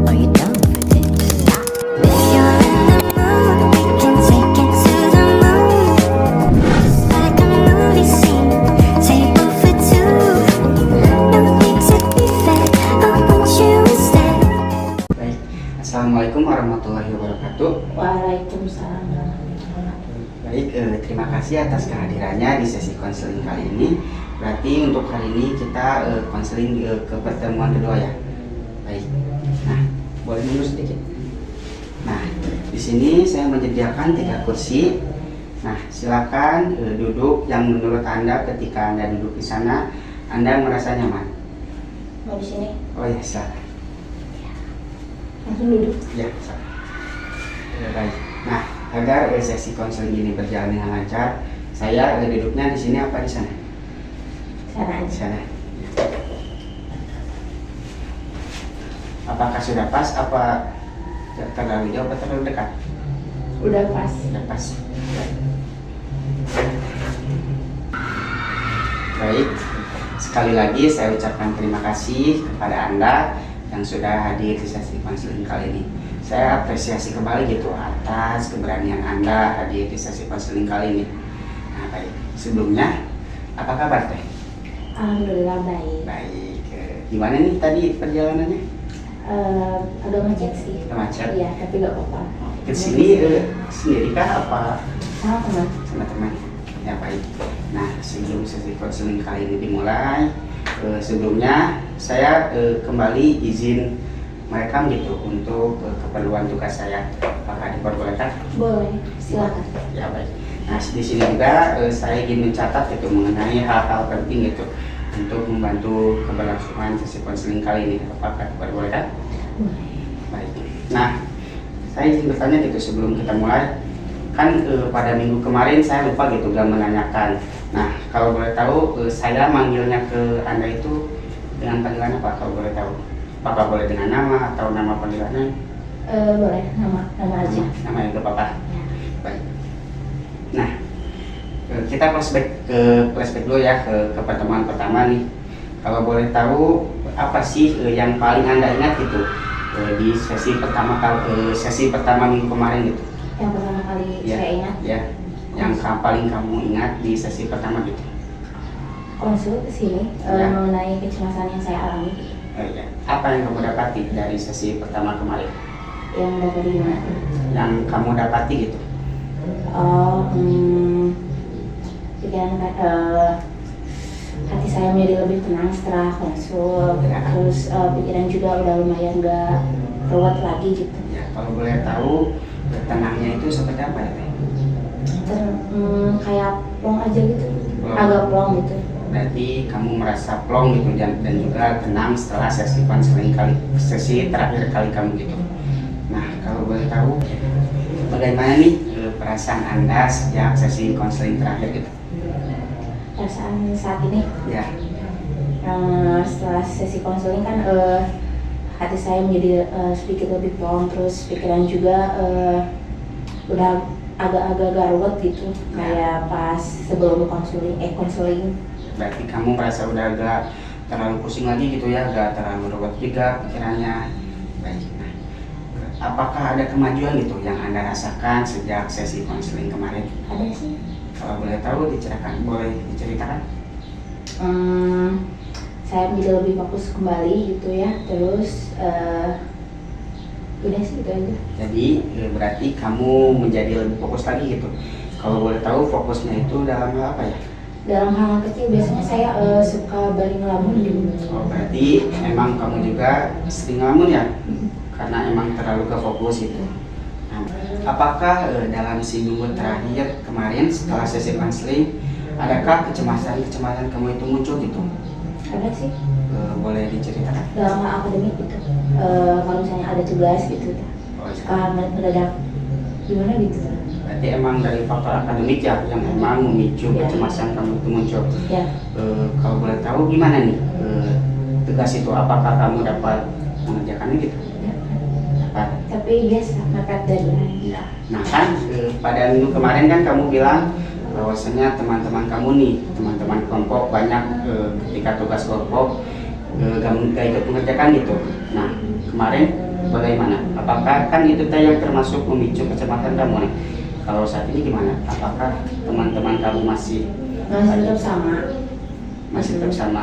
Are you down for this? If you're in the mood, we can take it to the moon. Just like a movie scene, table for two. No need to be fed, I want you instead. Baik, Assalamualaikum warahmatullahi wabarakatuh. Waalaikumsalam warahmatullahi wabarakatuh. Baik, terima kasih atas kehadirannya di sesi konseling kali ini. Berarti untuk hari ini kita konseling ke pertemuan kedua ya. Baik. Nah, boleh mundur sedikit. Nah, di sini saya menyediakan 3 kursi. Nah, silakan duduk yang menurut Anda ketika Anda duduk di sana Anda merasa nyaman. Mau di sini? Oh ya, silakan. Langsung duduk. Ya, silakan. Baik. Nah, agar sesi konseling ini berjalan dengan lancar, saya duduknya di sini apa di sana? Sana Di aja. sana. Apakah sudah pas? Apa terlalu jauh atau terlalu dekat? Udah pas. Sudah pas. Baik. Sekali lagi saya ucapkan terima kasih kepada Anda yang sudah hadir di sesi konseling kali ini. Saya apresiasi kembali gitu atas keberanian Anda hadir di sesi konseling kali ini. Nah, baik. Sebelumnya, apa kabar teh? Alhamdulillah baik. Baik. Gimana nih tadi perjalanannya? Agak macet sih. Macet? Iya, tapi gak apa-apa. Ke sini sendiri kah apa Sama teman. sama teman? Ya baik. Nah, sebelum sesi konseling kali ini dimulai, sebelumnya saya kembali izin merekam gitu untuk keperluan tugas saya. Apakah diperbolehkan? Boleh, silakan. Ya baik. Nah, di sini juga saya ingin mencatat gitu mengenai hal-hal penting gitu untuk membantu keberlangsungan sesi konseling kali ini. Apakah diperbolehkan? Boleh. Baik. Nah, saya ingin bertanya gitu sebelum kita mulai. Kan pada minggu kemarin saya lupa gitu gak menanyakan. Nah, kalau boleh tahu saya manggilnya ke Anda itu dengan panggilan apa kalau boleh tahu? Apakah boleh dengan nama atau nama panggilannya? Boleh, nama aja. Nama yang apa-apa. Ya. Baik. Nah, kita flashback dulu ya ke pertemuan pertama nih. Kalau boleh tahu apa sih yang paling Anda ingat gitu di sesi pertama minggu kemarin gitu? Yang pertama kali Ya, saya ingat ya, yang paling kamu ingat di sesi pertama gitu. konsul ke sini Ya. mengenai kecemasan yang saya alami. Ya. Apa yang kamu dapati dari sesi pertama kemarin? Yang dapat di mana? Yang kamu dapati gitu? Oh, pikiran hati saya menjadi lebih tenang setelah konsul. Ya. Terus pikiran juga udah lumayan gak ruwet lagi gitu. Ya, kalau boleh tahu tenangnya itu seperti apa ya Teh? Kayak plong aja gitu, Plong. agak plong gitu. Berarti kamu merasa plong gitu dan juga tenang setelah sesi terakhir kali kamu gitu. Nah, kalau boleh tahu bagaimana nih perasaan Anda sejak sesi konseling terakhir gitu? Perasaan saat ini Ya, setelah sesi konseling kan hati saya menjadi sedikit lebih plong, terus pikiran juga udah agak-agak ruwet gitu, kayak pas sebelum konseling. berarti kamu merasa udah agak terlalu pusing lagi gitu ya, agak terlalu ruwet juga pikirannya. Baik. Nah, apakah ada kemajuan gitu yang Anda rasakan sejak sesi konseling kemarin? Ada sih. Kalau boleh tahu boleh diceritakan? Saya menjadi lebih fokus kembali gitu ya, terus udah sih itu aja. Jadi berarti kamu menjadi lebih fokus lagi gitu. Kalau boleh tahu fokusnya itu dalam hal apa ya? Dalam hal kecil biasanya saya suka baring ngelamun gitu. Oh, berarti emang kamu juga sering ngelamun ya? Karena emang terlalu ke fokus gitu. Nah, apakah dalam seminggu terakhir kemarin setelah sesi konseling adakah kecemasan kamu itu muncul gitu? Ada sih. Boleh diceritakan? Dalam hal akademik gitu. Kalau misalnya ada tugas gitu, Oh, iya. suka mendadak gimana gitu. Berarti emang dari faktor akademik ya yang emang memicu Ya. kecemasan kamu itu muncul. Ya. Kalau boleh tahu gimana nih tugas itu? Apakah kamu dapat mengerjakannya gitu? Dapat. Tapi biasa mepet deadline. Ya. Nah kan pada minggu kemarin kan kamu bilang bahwasanya teman-teman kamu nih, teman-teman kelompok banyak ketika tugas kelompok gak ikut mengerjakan gitu. Nah kemarin bagaimana? Apakah kan itu teh yang termasuk memicu kecemasan kamu nih? Kalau saat ini gimana? Apakah teman-teman kamu masih tetap sama. tetap sama?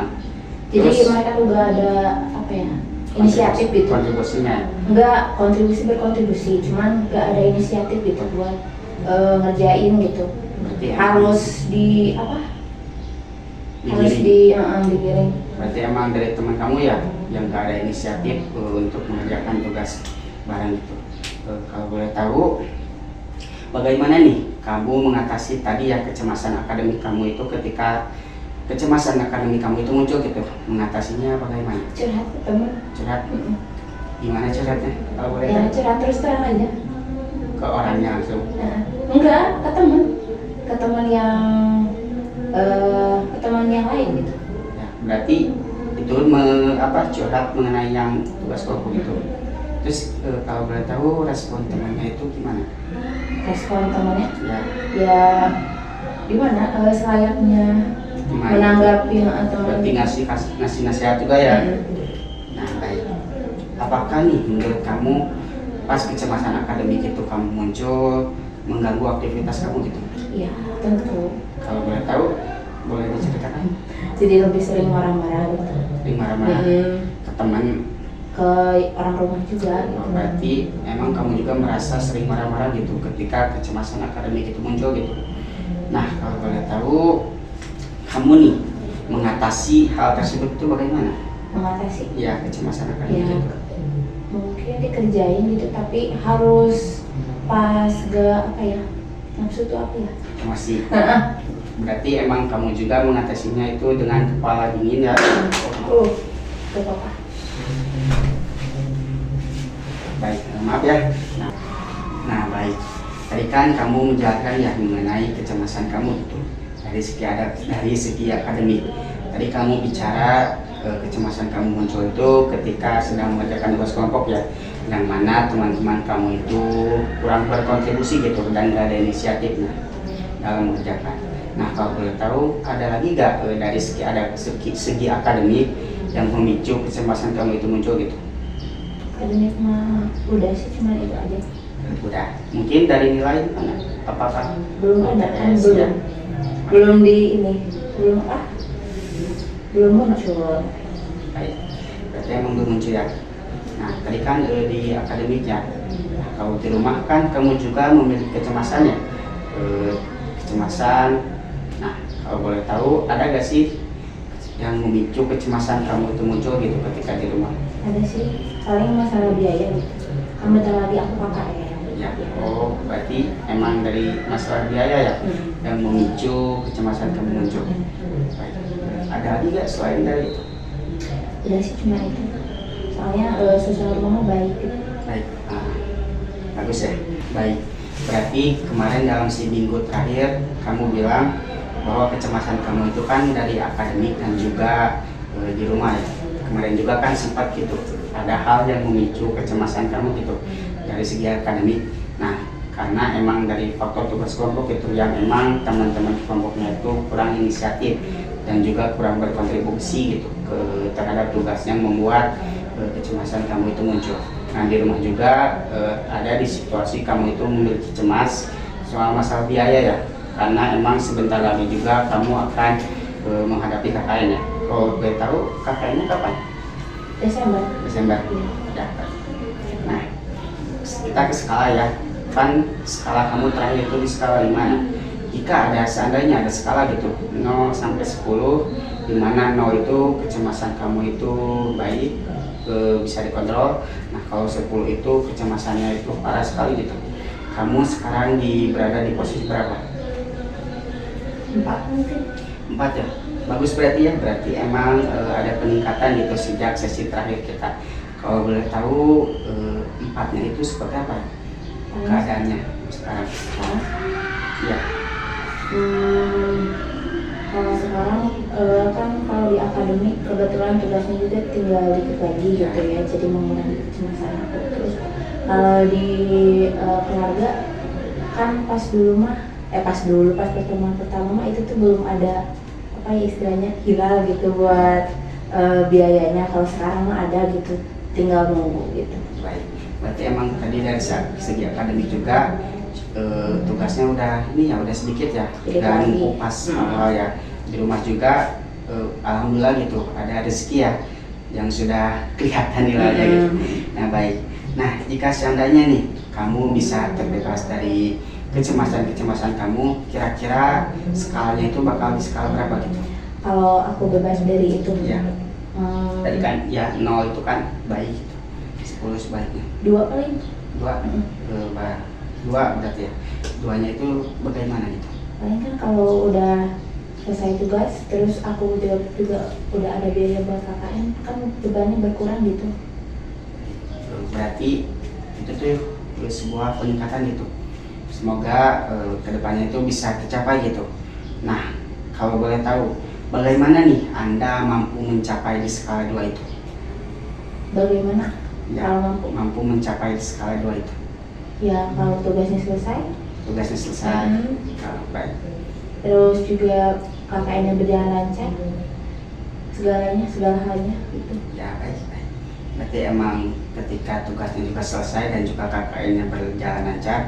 Jadi Terus, mereka juga ada apa ya, inisiatif gitu. kontribusinya. Enggak berkontribusi, cuman nggak ada inisiatif gitu buat ngerjain gitu. Berarti Harus di apa? Harus digiring. digiring. Berarti emang dari teman kamu ya yang gak ada inisiatif untuk mengerjakan tugas barang itu. Kalau boleh tahu, bagaimana nih kamu mengatasi tadi ya kecemasan akademik kamu itu ketika kecemasan akademik kamu itu muncul gitu? Mengatasinya bagaimana? Curhat ke temen. Curhat? Gimana curhatnya? Kalau boleh Ya tahu? curhat terus terang aja. Ke orangnya langsung? Enggak, ke temen yang ke teman yang lain gitu. Ya, berarti itu curhat mengenai yang tugas kelompok itu. Terus kalau boleh tahu respon temannya itu gimana? Respon temennya Ya, ya gimana selayaknya gimana? menanggapi atau Berarti ngasih nasihat juga ya. Nah, baik. Apakah nih menurut kamu pas kecemasan akademik itu kamu muncul mengganggu aktivitas kamu gitu? Iya, tentu. Kalau boleh tahu, boleh diceritakan? Jadi lebih sering marah-marah gitu. Sering marah-marah ke teman. Ke orang rumah juga gitu. Berarti emang kamu juga merasa sering marah-marah gitu ketika kecemasan akademik itu muncul gitu. Nah, kalau boleh tahu, kamu nih mengatasi hal tersebut itu bagaimana? Mengatasi. Ya, kecemasan akademik Ya, itu. mungkin dikerjain gitu, tapi harus pas gak apa ya, nafsu tuh apa ya? Masih. Berarti emang kamu juga mengatasinya itu dengan kepala dingin ya? Gak apa-apa. Baik, maaf ya. Nah, baik. Tadi kan kamu menjelaskan ya mengenai kecemasan kamu gitu dari segi akademik. Tadi kamu bicara kecemasan kamu muncul itu ketika sedang mengerjakan tugas kelompok ya, yang mana teman-teman kamu itu kurang berkontribusi gitu dan gak ada inisiatifnya dalam mengerjakan. Nah, kalau boleh tahu ada lagi gak dari segi akademik yang memicu kecemasan kamu itu muncul gitu? Akademik mah udah sih, cuma itu aja. Udah. Mungkin dari nilai mana? Apakah Belum ada kan, UTS, ya? belum di ini, belum muncul. Baik. Berarti emang belum muncul ya. Nah, tadi kan di akademiknya. Nah, kalau di rumah kan kamu juga memiliki kecemasan ya. Kecemasan. Nah, kalau boleh tahu ada gak sih yang memicu kecemasan kamu itu muncul gitu ketika di rumah? Ada sih, paling masalah biaya gitu. Kan bentar lagi aku KKN. Ya, oh berarti emang dari masalah biaya ya yang memicu kecemasan kamu muncul. Baik. Ada lagi gak selain dari itu? Udah sih cuma itu. Soalnya suasana rumah mah baik gitu. Baik, bagus ya. Baik, berarti kemarin dalam minggu terakhir kamu bilang bahwa kecemasan kamu itu kan dari akademik dan juga di rumah ya. Kemarin juga kan sempat gitu, ada hal yang memicu kecemasan kamu gitu dari segi akademik. Nah, karena emang dari faktor tugas kelompok itu yang emang teman-teman kelompoknya itu kurang inisiatif dan juga kurang berkontribusi gitu terhadap tugas yang membuat kecemasan kamu itu muncul. Nah, di rumah juga ada di situasi kamu itu memiliki cemas soal masalah biaya ya, karena emang sebentar lagi juga kamu akan menghadapi KKN ya. Kalau boleh tahu KKN-nya kapan? Desember. Ya. Nah, kita ke skala ya. Kan skala kamu terakhir itu di skala 5 ya. Jika seandainya ada skala gitu 0 sampai 10, di mana 0 itu kecemasan kamu itu baik, bisa dikontrol. Nah, kalau 10 itu kecemasannya itu parah sekali gitu. Kamu sekarang berada di posisi berapa? 4 mungkin. 4 ya. Bagus berarti ya, berarti emang ada peningkatan gitu sejak sesi terakhir kita. Kalau boleh tahu 4-nya itu seperti apa keadaannya sekarang? Iya. Kalau sekarang kan kalau di akademik kebetulan tugasnya juga tinggal dikit lagi gitu ya, jadi mengurangi kecemasan aku. Terus kalau di keluarga kan pas pertemuan pertama mah itu tuh belum ada apa ya istilahnya hilal gitu buat biayanya. Kalau sekarang mah ada gitu, tinggal nunggu gitu. Baik. tadi dari segi akademik juga tugasnya udah ini ya udah sedikit ya, Sedikit dan lagi. pas awal ya di rumah juga alhamdulillah gitu ada rezeki ya yang sudah kelihatan nilainya gitu. Nah baik, nah jika seandainya nih kamu bisa terbebas dari kecemasan kamu, kira-kira skalanya itu bakal di skala berapa gitu? Kalau aku bebas dari itu, Ya. hmm, Tadi kan ya 0 itu kan baik gitu. 10 sebaiknya 2 paling. 2 berarti ya. 2-nya itu bagaimana gitu? Paling kan kalau udah selesai tugas, terus aku juga udah ada biaya buat KKN, kan bebannya berkurang gitu. Berarti itu tuh sebuah peningkatan gitu. Semoga kedepannya itu bisa tercapai gitu. Nah, kalau boleh tahu, bagaimana nih Anda mampu mencapai di skala 2 itu? Bagaimana? Ya, Kalau mampu, mencapai di skala 2 itu. ya kalau tugasnya selesai, Tugasnya selesai. Nah, baik. terus juga KKN-nya berjalan lancar, segala halnya gitu. Ya, baik. Berarti emang ketika tugasnya juga selesai dan juga KKN-nya berjalan lancar,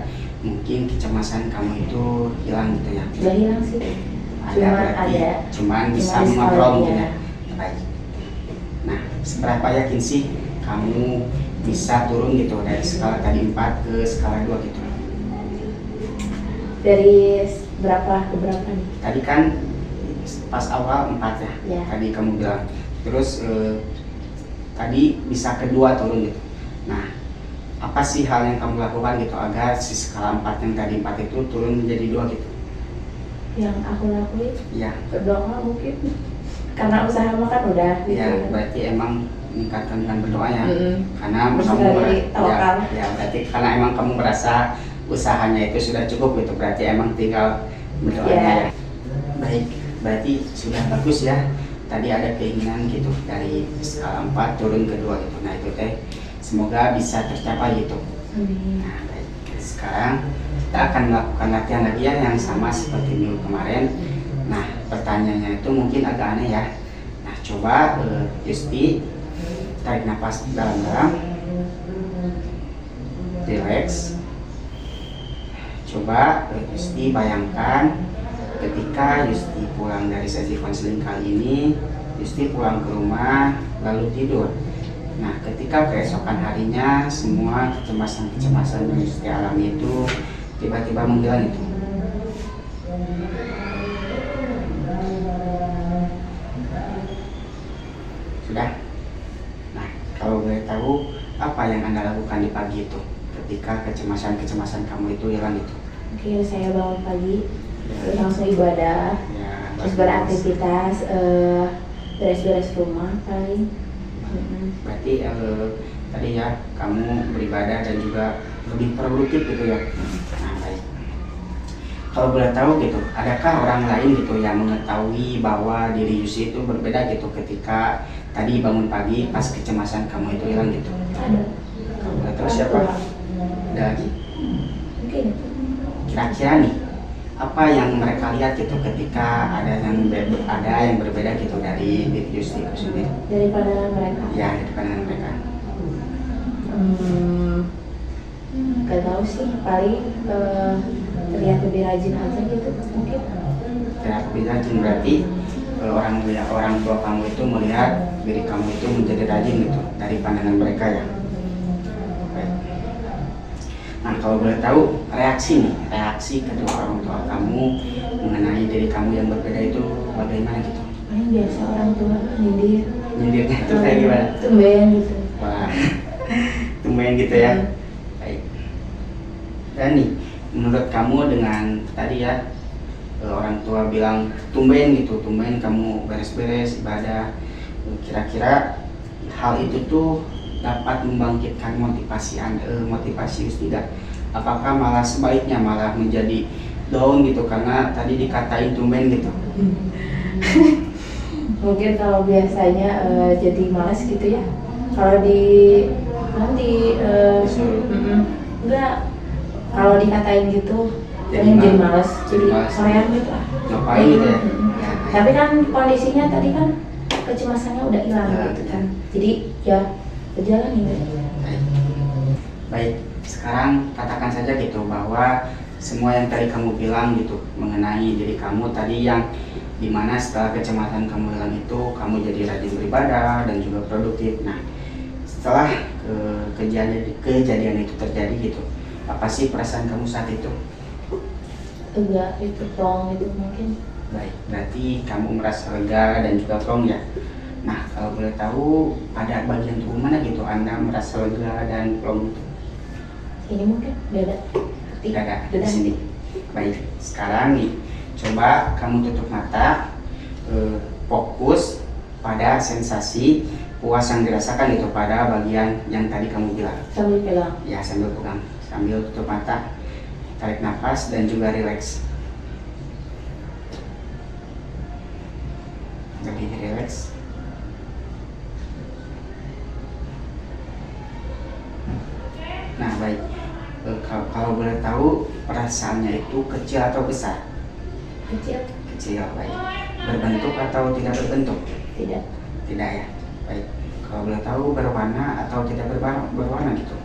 mungkin kecemasan kamu itu hilang gitu ya? Udah hilang sih. Cuman bisa cuman mengontrol sekali, gitu ya. ya. Baik. Nah, seberapa yakin sih kamu bisa turun gitu dari skala tadi 4 ke skala 2 gitu? Dari berapa ke berapa nih? Tadi kan pas awal 4 ya, Ya. tadi kamu bilang. Terus tadi bisa kedua turun gitu. Nah, apa sih hal yang kamu lakukan gitu agar si skala 4 yang tadi 4 itu turun menjadi 2 gitu? Yang aku lakuin Iya. berdoa mungkin, karena usaha mah kan udah gitu. Ya, berarti emang meningkatkan dengan berdoa ya. Karena Berserah kamu diri, tawakal. ya, berarti karena emang kamu merasa usahanya itu sudah cukup gitu. Berarti emang tinggal berdoanya ya. Baik, berarti sudah bagus ya. Tadi ada keinginan gitu dari skala 4 turun ke 2 gitu. Nah, itu teh semoga bisa tercapai gitu. Amin. Nah, baik. Sekarang kita akan melakukan latihan lagi ya yang sama seperti minggu kemarin. Nah, pertanyaannya itu mungkin agak aneh ya. Nah, coba Yusti tarik nafas dalam-dalam, relax. Coba Yusti bayangkan ketika Yusti pulang dari sesi konseling kali ini, Yusti pulang ke rumah lalu tidur. Nah, ketika keesokan harinya semua kecemasan-kecemasan yang Yusti alami itu tiba-tiba menghilang itu. Sudah? Nah, kalau boleh tahu apa yang Anda lakukan di pagi itu ketika kecemasan-kecemasan kamu itu hilang itu? Oke, saya bangun pagi, terus langsung ibadah, Ya, terus beraktivitas, beres-beres rumah paling. Berarti tadi ya kamu beribadah dan juga lebih produktif gitu ya. Nah, baik. Kalau boleh tahu gitu, adakah orang lain gitu yang mengetahui bahwa diri Yusi itu berbeda gitu ketika tadi bangun pagi pas kecemasan kamu itu hilang gitu? Ada. Kalau boleh tahu siapa? Ada lagi. Mungkin. Kira-kira nih apa yang mereka lihat gitu ketika ada yang berbeda gitu dari diri Yusi itu sendiri? Dari pandangan mereka. Ya, dari pandangan mereka. Gak tahu sih, paling terlihat lebih rajin aja gitu mungkin. Terlihat lebih rajin berarti orang tua kamu itu melihat diri kamu itu menjadi rajin gitu dari pandangan mereka ya. Baik. Nah, kalau boleh tahu reaksi kedua orang tua kamu mengenai diri kamu yang berbeda itu bagaimana gitu? Paling biasa orang tua nyindir. Nyindirnya itu kayak gimana? Tumben gitu. Wah, tumben gitu ya. Baik. Dan nih, menurut kamu dengan tadi ya orang tua bilang tumben kamu beres-beres ibadah, kira-kira hal itu tuh dapat membangkitkan motivasi Yusti tidak? Apakah malah sebaliknya malah menjadi down gitu karena tadi dikatain tumben gitu? Mungkin kalau biasanya jadi malas gitu ya. Kalau nanti enggak, kalau dikatain gitu jadi malas, jadi korean gitu lah. Ngapain gitu ya? Ya. Tapi kan kondisinya tadi kan kecemasannya udah hilang Ya, gitu kan. Jadi ya berjalan ini. Baik. Baik. sekarang katakan saja gitu bahwa semua yang tadi kamu bilang gitu mengenai diri kamu tadi, yang dimana setelah kecemasan kamu hilang itu kamu jadi rajin beribadah dan juga produktif. Nah, setelah kejadian itu terjadi gitu, apa sih perasaan kamu saat itu? Enggak, itu plong itu mungkin. Baik, berarti kamu merasa lega dan juga plong ya. Nah, kalau boleh tahu pada bagian tubuh mana gitu Anda merasa lega dan plong itu? Ini mungkin dada, hati, Tidak ada di dada. sini. Baik, sekarang nih coba kamu tutup mata, fokus pada sensasi puas yang dirasakan itu pada bagian yang tadi kamu bilang. Sambil pegang. Ya, sambil pegang, sambil tutup mata, tarik nafas dan juga rileks. Lebih rileks. Nah, baik. Kalau boleh tahu perasaannya itu kecil atau besar? Kecil. Kecil, baik. Berbentuk atau tidak berbentuk? Tidak. Tidak ya. Baik. Kalau boleh tahu berwarna atau tidak berwarna gitu?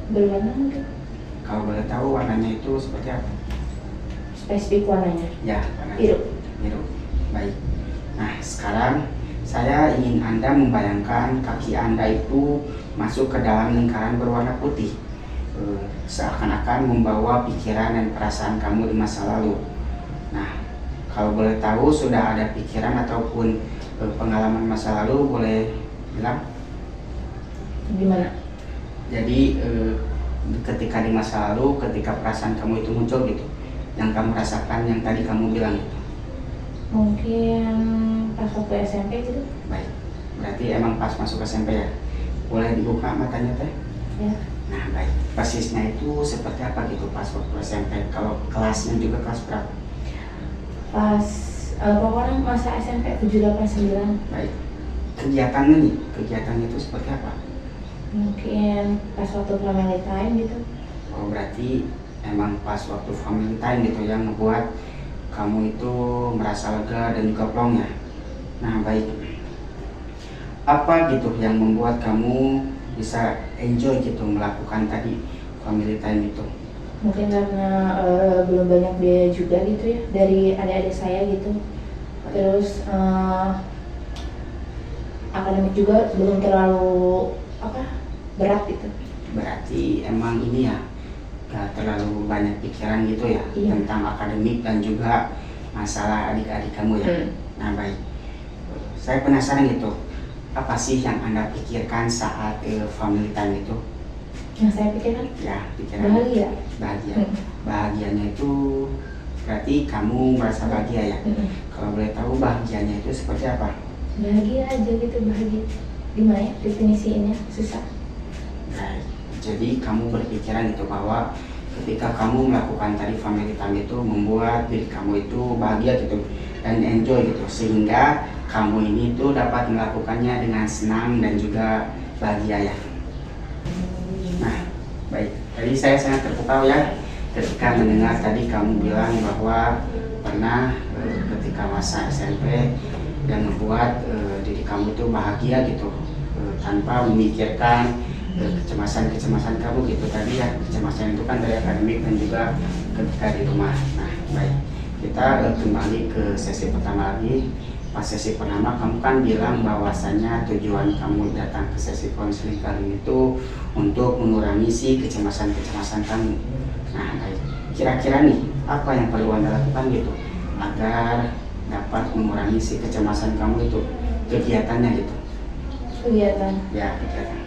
Berwarna mungkin. Kalau boleh tahu warnanya itu seperti apa? Spesifik warnanya. Ya, warna Biru. biru. Baik. Nah, sekarang saya ingin Anda membayangkan kaki Anda itu masuk ke dalam lingkaran berwarna putih. Seakan-akan membawa pikiran dan perasaan kamu di masa lalu. Nah, kalau boleh tahu sudah ada pikiran ataupun pengalaman masa lalu, boleh bilang? Gimana? Jadi ketika di masa lalu, ketika perasaan kamu itu muncul gitu, yang kamu rasakan yang tadi kamu bilang gitu. Mungkin pas waktu SMP gitu. Baik, berarti emang pas masuk SMP ya? Boleh dibuka matanya teh? Ya. Nah, baik. Persisnya itu seperti apa gitu pas waktu SMP? Kalau kelasnya juga kelas berapa? Pas pokoknya masa SMP 789. Baik. Kegiatannya nih, kegiatannya itu seperti apa? Mungkin pas waktu family time gitu. Oh, berarti emang pas waktu family time gitu yang membuat kamu itu merasa lega dan juga plong ya. Nah, baik. Apa gitu yang membuat kamu bisa enjoy gitu melakukan tadi family time itu? Mungkin karena belum banyak biaya juga gitu ya dari adik-adik saya gitu. Terus akademik juga belum terlalu berat gitu. Berarti emang ini ya, gak terlalu banyak pikiran gitu ya. Iya. Tentang akademik dan juga masalah adik-adik kamu ya. Nah, baik. Saya penasaran gitu, apa sih yang Anda pikirkan saat family time itu? Yang saya pikirkan Ya, pikiran bahagia. bahagia. Bahagianya itu berarti kamu merasa bahagia ya. Kalau boleh tahu bahagianya itu seperti apa? Bahagia aja gitu, bahagia. Gimana ya definisiinnya, susah. Nah, jadi kamu berpikiran itu bahwa ketika kamu melakukan tadi family time itu membuat diri kamu itu bahagia gitu dan enjoy gitu, sehingga kamu ini tuh dapat melakukannya dengan senang dan juga bahagia ya. Nah, baik. Tadi saya sangat terpukau ya ketika mendengar tadi kamu bilang bahwa pernah ketika masa SMP yang membuat diri kamu tuh bahagia gitu, tanpa memikirkan kecemasan-kecemasan kamu gitu tadi ya. Kecemasan itu kan dari akademik dan juga ketika di rumah. Nah, baik. Kita kembali ke sesi pertama lagi. Pas sesi pertama kamu kan bilang bahwasannya tujuan kamu datang ke sesi konseling kali ini itu untuk mengurangi si kecemasan-kecemasan kamu. Nah, baik. Kira-kira nih apa yang perlu Anda lakukan gitu agar dapat mengurangi si kecemasan kamu itu, kegiatannya gitu? Kegiatan Ya, kegiatan.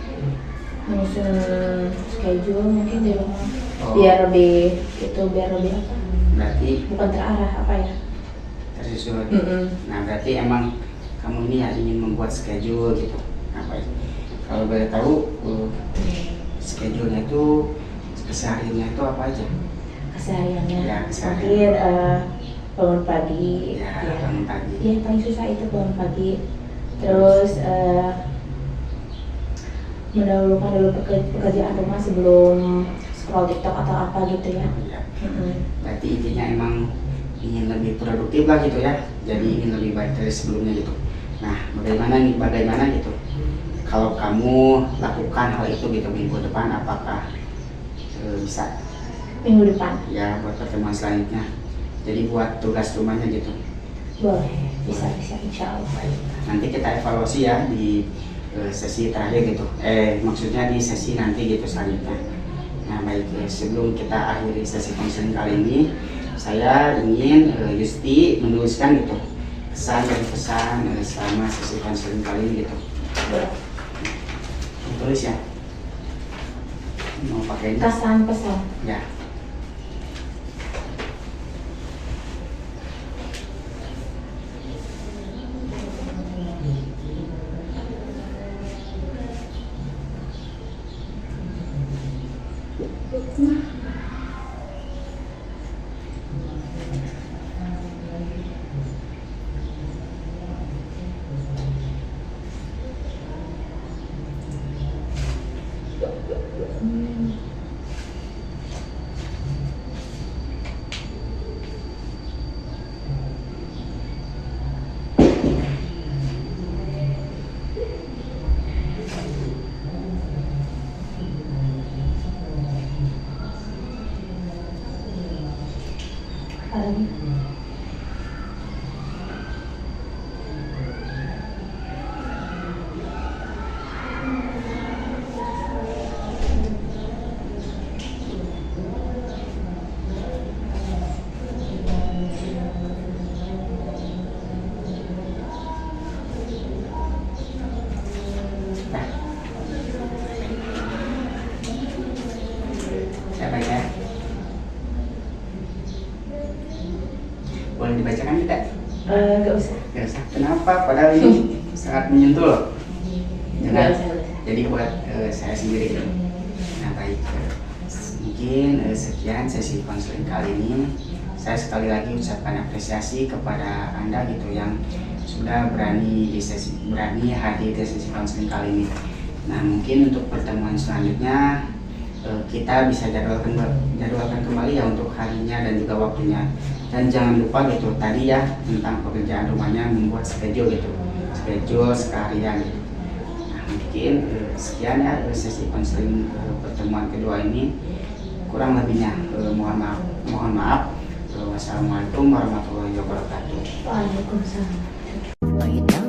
menyusun schedule mungkin di rumah. Oh. Biar lebih apa? Berarti Bukan terarah apa ya? tersusun. Nah, berarti emang kamu ini ya ingin membuat schedule gitu. Nah, baik. Kalau boleh tahu schedule-nya itu kesehariannya itu apa aja? Kesehariannya. Ya, keseharian. Mungkin bangun pagi. Ya, bangun pagi. Iya, paling susah itu bangun pagi. Terus mendahulukan dulu pekerjaan rumah sebelum scroll TikTok atau apa gitu ya. Ya. Berarti intinya emang ingin lebih produktif lah gitu ya. Jadi ingin lebih baik dari sebelumnya gitu. Nah, bagaimana gitu? Kalau kamu lakukan hal itu gitu minggu depan, apakah bisa Minggu depan. ya buat pertemuan selanjutnya. Jadi buat tugas rumahnya gitu. Boleh, bisa insya Allah. Baik. Nanti kita evaluasi ya di sesi terakhir gitu. Maksudnya di sesi nanti gitu selanjutnya. Nah baik, sebelum kita akhiri sesi konseling kali ini, saya ingin Yusti menuliskan gitu kesan dan pesan selama sesi konseling kali ini gitu. Boleh. Tulis ya. Mau pakai ini? Kesan pesan. Ya. Lagi. Nah. Ya baik ya. Boleh dibacakan tidak? Nggak usah. Gak usah. Kenapa? Padahal ini sangat menyentuh loh. Nggak Jangan. usah. Jadi buat saya sendiri. Nah baik. Mungkin sekian sesi konseling kali ini. Saya sekali lagi ucapkan apresiasi kepada Anda gitu yang sudah berani hadir di sesi konseling kali ini. Nah mungkin untuk pertemuan selanjutnya kita bisa jadwalkan kembali ya untuk harinya dan juga waktunya. Dan jangan lupa gitu tadi ya tentang pekerjaan rumahnya membuat schedule gitu, schedule sekalian gitu. Nah mungkin sekian ya sesi konseling pertemuan kedua ini. Kurang lebihnya mohon maaf. Wassalamualaikum warahmatullahi wabarakatuh. Waalaikumsalam. Well, you know